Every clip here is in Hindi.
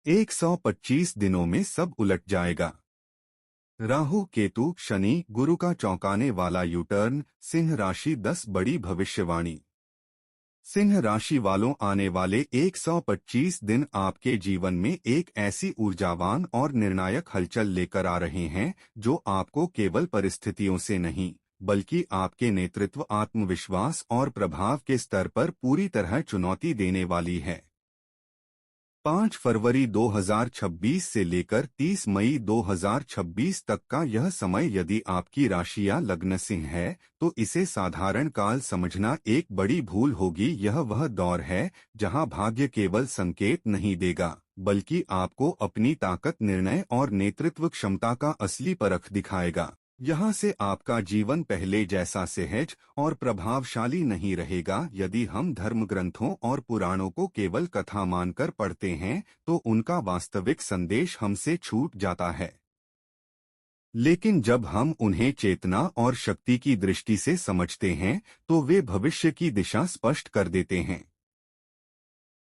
125 दिनों में सब उलट जाएगा। राहु केतु शनि गुरु का चौंकाने वाला यूटर्न। सिंह राशि 10 बड़ी भविष्यवाणी। सिंह राशि वालों, आने वाले 125 दिन आपके जीवन में एक ऐसी ऊर्जावान और निर्णायक हलचल लेकर आ रहे हैं जो आपको केवल परिस्थितियों से नहीं बल्कि आपके नेतृत्व, आत्मविश्वास और प्रभाव के स्तर पर पूरी तरह चुनौती देने वाली है। 5 फरवरी 2026 से लेकर 30 मई 2026 तक का यह समय, यदि आपकी राशि या लग्न सिंह है तो इसे साधारण काल समझना एक बड़ी भूल होगी। यह वह दौर है जहां भाग्य केवल संकेत नहीं देगा बल्कि आपको अपनी ताकत, निर्णय और नेतृत्व क्षमता का असली परख दिखाएगा। यहाँ से आपका जीवन पहले जैसा सहज और प्रभावशाली नहीं रहेगा। यदि हम धर्म ग्रंथों और पुराणों को केवल कथा मानकर पढ़ते हैं तो उनका वास्तविक संदेश हमसे छूट जाता है। लेकिन जब हम उन्हें चेतना और शक्ति की दृष्टि से समझते हैं तो वे भविष्य की दिशा स्पष्ट कर देते हैं।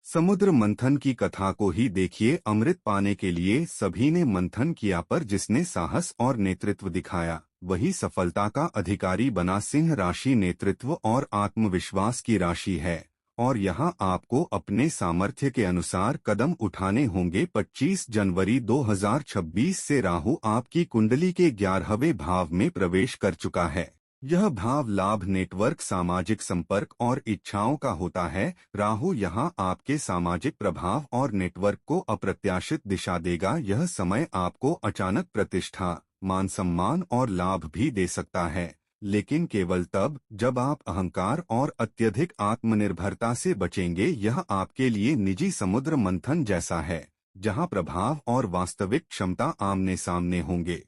समुद्र मंथन की कथा को ही देखिए। अमृत पाने के लिए सभी ने मंथन किया, पर जिसने साहस और नेतृत्व दिखाया वही सफलता का अधिकारी बना। सिंह राशि नेतृत्व और आत्मविश्वास की राशि है और यहाँ आपको अपने सामर्थ्य के अनुसार कदम उठाने होंगे। 25 जनवरी 2026 से राहु आपकी कुंडली के 11वें भाव में प्रवेश कर चुका है। यह भाव लाभ, नेटवर्क, सामाजिक संपर्क और इच्छाओं का होता है। राहु यहाँ आपके सामाजिक प्रभाव और नेटवर्क को अप्रत्याशित दिशा देगा। यह समय आपको अचानक प्रतिष्ठा, मान सम्मान और लाभ भी दे सकता है, लेकिन केवल तब जब आप अहंकार और अत्यधिक आत्मनिर्भरता से बचेंगे। यह आपके लिए निजी समुद्र मंथन जैसा है जहाँ प्रभाव और वास्तविक क्षमता आमने सामने होंगे।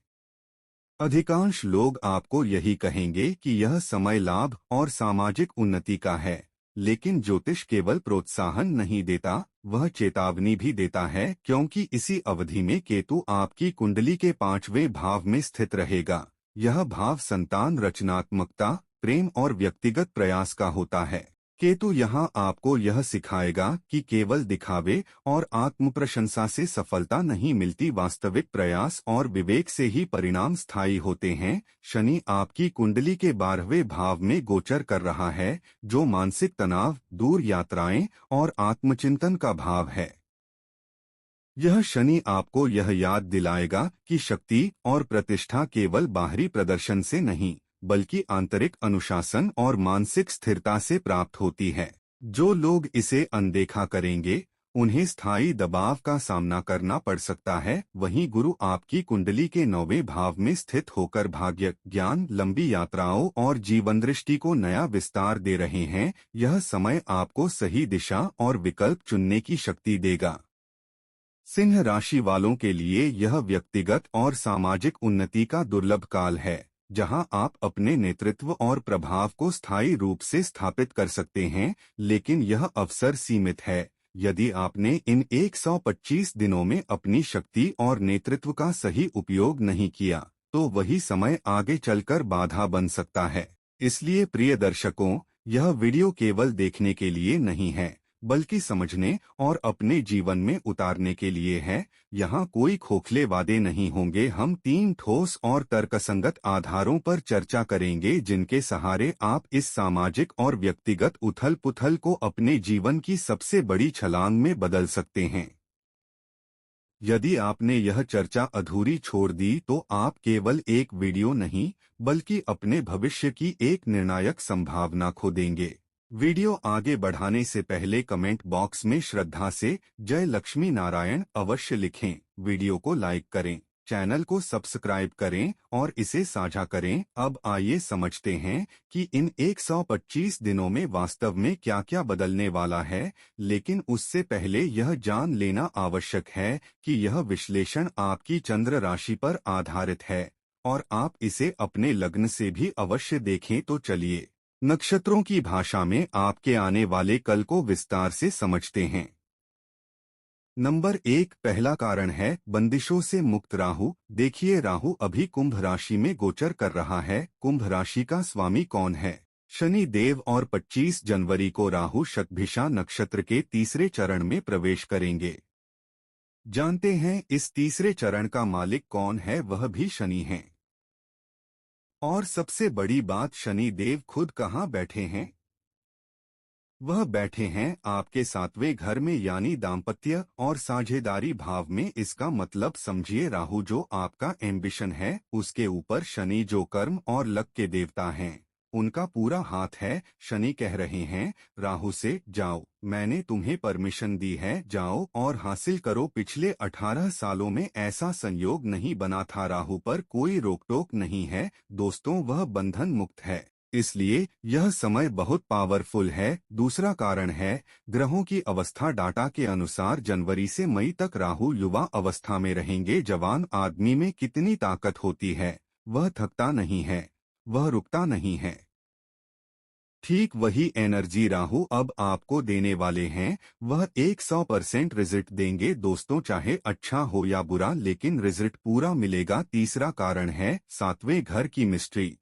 अधिकांश लोग आपको यही कहेंगे कि यह समय लाभ और सामाजिक उन्नति का है, लेकिन ज्योतिष केवल प्रोत्साहन नहीं देता, वह चेतावनी भी देता है, क्योंकि इसी अवधि में केतु आपकी कुंडली के 5वें भाव में स्थित रहेगा। यह भाव संतान, रचनात्मकता, प्रेम और व्यक्तिगत प्रयास का होता है। केतु यहाँ आपको यह सिखाएगा कि केवल दिखावे और आत्मप्रशंसा से सफलता नहीं मिलती, वास्तविक प्रयास और विवेक से ही परिणाम स्थायी होते हैं। शनि आपकी कुंडली के 12वें भाव में गोचर कर रहा है, जो मानसिक तनाव, दूर यात्राएं और आत्मचिंतन का भाव है। यह शनि आपको यह याद दिलाएगा कि शक्ति और प्रतिष्ठा केवल बाहरी प्रदर्शन से नहीं बल्कि आंतरिक अनुशासन और मानसिक स्थिरता से प्राप्त होती है। जो लोग इसे अनदेखा करेंगे उन्हें स्थायी दबाव का सामना करना पड़ सकता है। वहीं गुरु आपकी कुंडली के 9वें भाव में स्थित होकर भाग्य, ज्ञान, लंबी यात्राओं और जीवन दृष्टि को नया विस्तार दे रहे हैं। यह समय आपको सही दिशा और विकल्प चुनने की शक्ति देगा। सिंह राशि वालों के लिए यह व्यक्तिगत और सामाजिक उन्नति का दुर्लभ काल है, जहां आप अपने नेतृत्व और प्रभाव को स्थायी रूप से स्थापित कर सकते हैं। लेकिन यह अवसर सीमित है। यदि आपने इन 125 दिनों में अपनी शक्ति और नेतृत्व का सही उपयोग नहीं किया तो वही समय आगे चलकर बाधा बन सकता है। इसलिए प्रिय दर्शकों, यह वीडियो केवल देखने के लिए नहीं है बल्कि समझने और अपने जीवन में उतारने के लिए है। यहाँ कोई खोखले वादे नहीं होंगे। हम 3 ठोस और तर्कसंगत आधारों पर चर्चा करेंगे जिनके सहारे आप इस सामाजिक और व्यक्तिगत उथल-पुथल को अपने जीवन की सबसे बड़ी छलांग में बदल सकते हैं। यदि आपने यह चर्चा अधूरी छोड़ दी तो आप केवल एक वीडियो नहीं बल्कि अपने भविष्य की एक निर्णायक संभावना खो देंगे। वीडियो आगे बढ़ाने से पहले कमेंट बॉक्स में श्रद्धा से जय लक्ष्मी नारायण अवश्य लिखें। वीडियो को लाइक करें, चैनल को सब्सक्राइब करें और इसे साझा करें। अब आइए समझते हैं कि इन 125 दिनों में वास्तव में क्या क्या बदलने वाला है। लेकिन उससे पहले यह जान लेना आवश्यक है कि यह विश्लेषण आपकी चंद्र राशि पर आधारित है और आप इसे अपने लग्न से भी अवश्य देखें। तो चलिए नक्षत्रों की भाषा में आपके आने वाले कल को विस्तार से समझते हैं। नंबर 1, पहला कारण है बंदिशों से मुक्त राहु। देखिए, राहु अभी कुंभ राशि में गोचर कर रहा है। कुंभ राशि का स्वामी कौन है? शनि देव। और 25 जनवरी को राहु शतभिषा नक्षत्र के तीसरे चरण में प्रवेश करेंगे। जानते हैं इस तीसरे चरण का मालिक कौन है? वह भी शनि है। और सबसे बड़ी बात, शनि देव खुद कहाँ बैठे हैं? वह बैठे हैं आपके सातवें घर में, यानी दाम्पत्य और साझेदारी भाव में। इसका मतलब समझिए, राहु जो आपका एम्बिशन है उसके ऊपर शनि जो कर्म और लक के देवता हैं, उनका पूरा हाथ है। शनि कह रहे हैं राहु से, जाओ, मैंने तुम्हें परमिशन दी है, जाओ और हासिल करो। पिछले 18 सालों में ऐसा संयोग नहीं बना था। राहु पर कोई रोक टोक नहीं है दोस्तों, वह बंधन मुक्त है। इसलिए यह समय बहुत पावरफुल है। दूसरा कारण है ग्रहों की अवस्था। डाटा के अनुसार जनवरी से मई तक राहु युवा अवस्था में रहेंगे। जवान आदमी में कितनी ताकत होती है, वह थकता नहीं है, वह रुकता नहीं है। ठीक वही एनर्जी राहु अब आपको देने वाले हैं। वह 100% रिजल्ट देंगे दोस्तों, चाहे अच्छा हो या बुरा, लेकिन रिजल्ट पूरा मिलेगा। तीसरा कारण है सातवें घर की मिस्ट्री।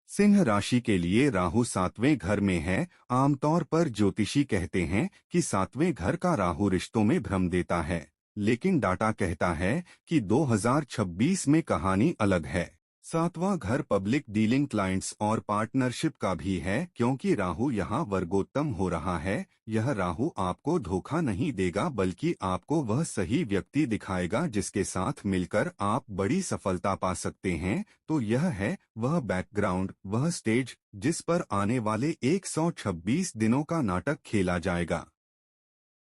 सिंह राशि के लिए राहु सातवें घर में है। आमतौर पर ज्योतिषी कहते हैं कि सातवें घर का राहु रिश्तों में भ्रम देता है, लेकिन डाटा कहता है कि 2026 में कहानी अलग है। सातवां घर पब्लिक डीलिंग, क्लाइंट्स और पार्टनरशिप का भी है, क्योंकि राहु यहाँ वर्गोत्तम हो रहा है। यह राहु आपको धोखा नहीं देगा, बल्कि आपको वह सही व्यक्ति दिखाएगा जिसके साथ मिलकर आप बड़ी सफलता पा सकते हैं। तो यह है वह बैकग्राउंड, वह स्टेज जिस पर आने वाले 126 दिनों का नाटक खेला जाएगा।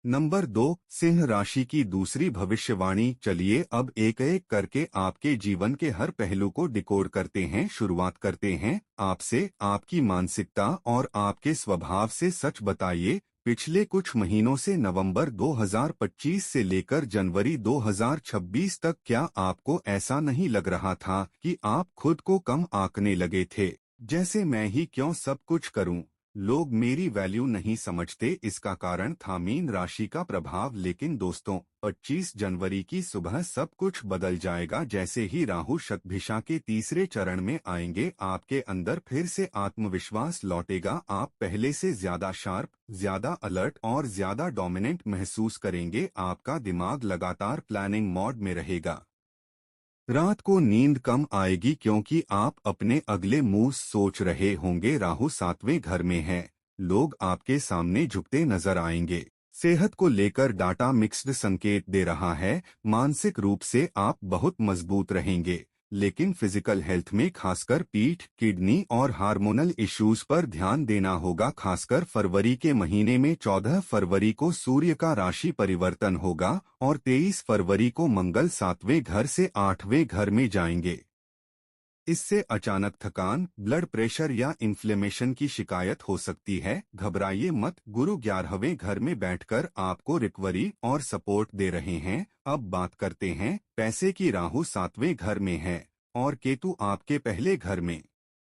नंबर 2, सिंह राशि की दूसरी भविष्यवाणी। चलिए अब एक एक करके आपके जीवन के हर पहलू को डिकोड करते हैं। शुरुआत करते हैं आपसे, आपकी मानसिकता और आपके स्वभाव से। सच बताइए, पिछले कुछ महीनों से नवंबर 2025 से लेकर जनवरी 2026 तक क्या आपको ऐसा नहीं लग रहा था कि आप खुद को कम आंकने लगे थे? जैसे मैं ही क्यों सब कुछ करूं, लोग मेरी वैल्यू नहीं समझते। इसका कारण था मीन राशि का प्रभाव। लेकिन दोस्तों, 25 जनवरी की सुबह सब कुछ बदल जाएगा। जैसे ही राहु शतभिषा के तीसरे चरण में आएंगे, आपके अंदर फिर से आत्मविश्वास लौटेगा। आप पहले से ज्यादा शार्प, ज्यादा अलर्ट और ज्यादा डोमिनेंट महसूस करेंगे। आपका दिमाग लगातार प्लानिंग मोड में रहेगा। रात को नींद कम आएगी क्योंकि आप अपने अगले मूव सोच रहे होंगे। राहु सातवें घर में है, लोग आपके सामने झुकते नजर आएंगे। सेहत को लेकर डाटा मिक्स्ड संकेत दे रहा है। मानसिक रूप से आप बहुत मजबूत रहेंगे, लेकिन फिजिकल हेल्थ में खासकर पीठ, किडनी और हार्मोनल इश्यूज पर ध्यान देना होगा। खासकर फरवरी के महीने में 14 फरवरी को सूर्य का राशि परिवर्तन होगा और 23 फरवरी को मंगल सातवें घर से आठवें घर में जाएंगे। इससे अचानक थकान, ब्लड प्रेशर या इन्फ्लेमेशन की शिकायत हो सकती है। घबराइए मत, गुरु 11वें घर में बैठकर आपको रिकवरी और सपोर्ट दे रहे हैं। अब बात करते हैं पैसे की। राहु सातवें घर में है और केतु आपके पहले घर में।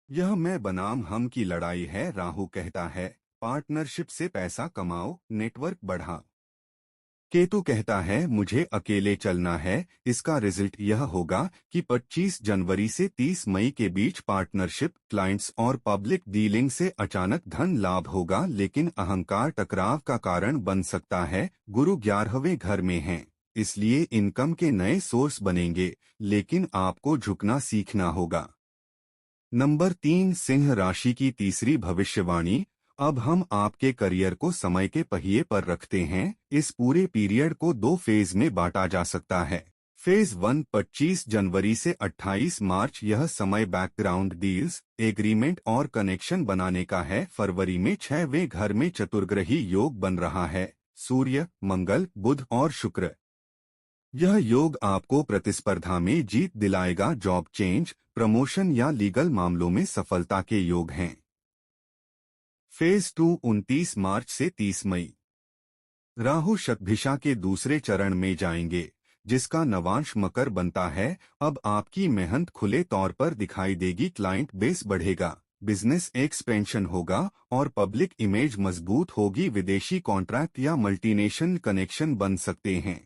यह मैं बनाम हम की लड़ाई है। राहु कहता है पार्टनरशिप से पैसा कमाओ, नेटवर्क बढ़ाओ। केतु कहता है मुझे अकेले चलना है। इसका रिजल्ट यह होगा कि 25 जनवरी से 30 मई के बीच पार्टनरशिप, क्लाइंट्स और पब्लिक डीलिंग से अचानक धन लाभ होगा, लेकिन अहंकार टकराव का कारण बन सकता है। गुरु 11वें घर में है, इसलिए इनकम के नए सोर्स बनेंगे, लेकिन आपको झुकना सीखना होगा। नंबर 3, सिंह राशि की तीसरी भविष्यवाणी। अब हम आपके करियर को समय के पहिए पर रखते हैं। इस पूरे पीरियड को 2 फेज में बांटा जा सकता है। फेज 1 25 जनवरी से 28 मार्च। यह समय बैकग्राउंड डील्स, एग्रीमेंट और कनेक्शन बनाने का है। फरवरी में 6वें घर में चतुर्ग्रही योग बन रहा है, सूर्य, मंगल, बुध और शुक्र। यह योग आपको प्रतिस्पर्धा में जीत दिलाएगा। जॉब चेंज, प्रमोशन या लीगल मामलों में सफलता के योग हैं। फेज 2 29 मार्च से 30 मई। राहु शतभिषा के दूसरे चरण में जाएंगे, जिसका नवांश मकर बनता है। अब आपकी मेहनत खुले तौर पर दिखाई देगी। क्लाइंट बेस बढ़ेगा, बिजनेस एक्सपेंशन होगा और पब्लिक इमेज मजबूत होगी। विदेशी कॉन्ट्रैक्ट या मल्टीनेशनल कनेक्शन बन सकते हैं।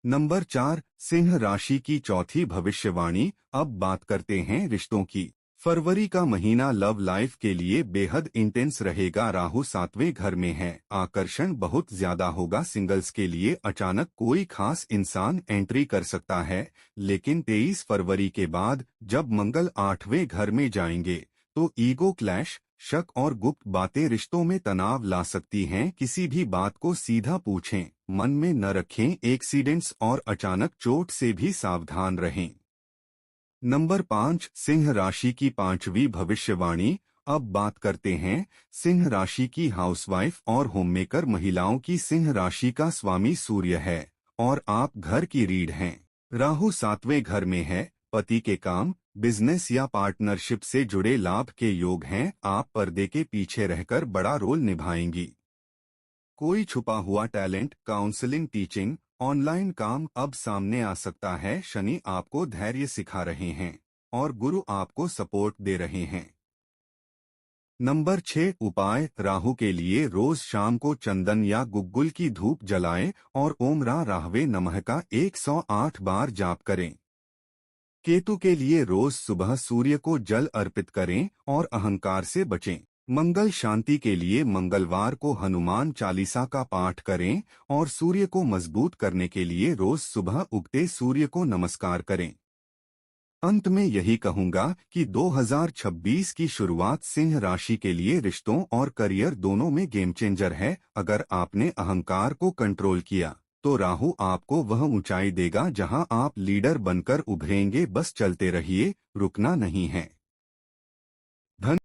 नंबर 4, सिंह राशि की चौथी भविष्यवाणी। अब बात करते हैं रिश्तों की। फरवरी का महीना लव लाइफ के लिए बेहद इंटेंस रहेगा। राहु 7वें घर में है, आकर्षण बहुत ज्यादा होगा। सिंगल्स के लिए अचानक कोई खास इंसान एंट्री कर सकता है, लेकिन 23 फरवरी के बाद जब मंगल 8वें घर में जाएंगे तो ईगो क्लैश, शक और गुप्त बातें रिश्तों में तनाव ला सकती हैं। किसी भी बात को सीधा पूछें, मन में न रखें। एक्सीडेंट्स और अचानक चोट से भी सावधान रहें। नंबर 5, सिंह राशि की पांचवी भविष्यवाणी। अब बात करते हैं सिंह राशि की हाउसवाइफ और होममेकर महिलाओं की। सिंह राशि का स्वामी सूर्य है और आप घर की रीढ़ हैं। राहु 7वें घर में है, पति के काम, बिजनेस या पार्टनरशिप से जुड़े लाभ के योग हैं। आप पर्दे के पीछे रहकर बड़ा रोल निभाएंगी। कोई छुपा हुआ टैलेंट, काउंसलिंग, टीचिंग, ऑनलाइन काम अब सामने आ सकता है। शनि आपको धैर्य सिखा रहे हैं और गुरु आपको सपोर्ट दे रहे हैं। नंबर 6, उपाय। राहु के लिए रोज शाम को चंदन या गुग्गुल की धूप जलाएं और ओम राहवे नमः का 108 बार जाप करें। केतु के लिए रोज सुबह सूर्य को जल अर्पित करें और अहंकार से बचें। मंगल शांति के लिए मंगलवार को हनुमान चालीसा का पाठ करें और सूर्य को मजबूत करने के लिए रोज सुबह उगते सूर्य को नमस्कार करें। अंत में यही कहूंगा कि 2026 की शुरुआत सिंह राशि के लिए रिश्तों और करियर दोनों में गेम चेंजर है। अगर आपने अहंकार को कंट्रोल किया तो राहु आपको वह ऊंचाई देगा जहां आप लीडर बनकर उभरेंगे। बस चलते रहिए, रुकना नहीं है।